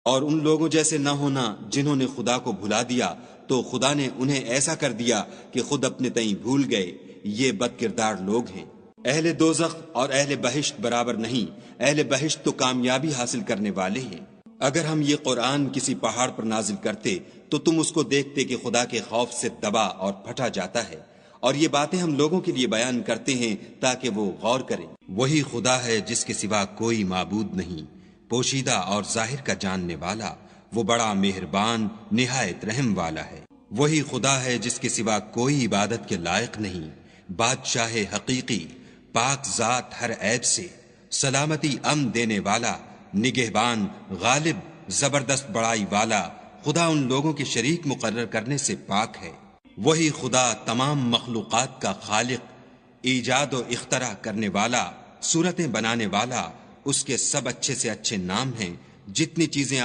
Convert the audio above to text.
اور ان لوگوں جیسے نہ ہونا جنہوں نے خدا کو بھلا دیا تو خدا نے انہیں ایسا کر دیا کہ خود اپنے تئیں بھول گئے۔ یہ بد کردار لوگ ہیں۔ اہل دوزخ اور اہل بہشت برابر نہیں، اہل بہشت تو کامیابی حاصل کرنے والے ہیں۔ اگر ہم یہ قرآن کسی پہاڑ پر نازل کرتے تو تم اس کو دیکھتے کہ خدا کے خوف سے دبا اور پھٹا جاتا ہے، اور یہ باتیں ہم لوگوں کے لیے بیان کرتے ہیں تاکہ وہ غور کریں۔ وہی خدا ہے جس کے سوا کوئی معبود نہیں، پوشیدہ اور ظاہر کا جاننے والا، وہ بڑا مہربان نہایت رحم والا ہے۔ وہی خدا ہے جس کے سوا کوئی عبادت کے لائق نہیں، بادشاہ حقیقی، پاک ذات ہر عیب سے، سلامتی امن دینے والا، نگہبان، غالب، زبردست بڑائی والا۔ خدا ان لوگوں کے شریک مقرر کرنے سے پاک ہے۔ وہی خدا تمام مخلوقات کا خالق، ایجاد و اختراع کرنے والا، صورتیں بنانے والا۔ اس کے سب اچھے سے اچھے نام ہیں۔ جتنی چیزیں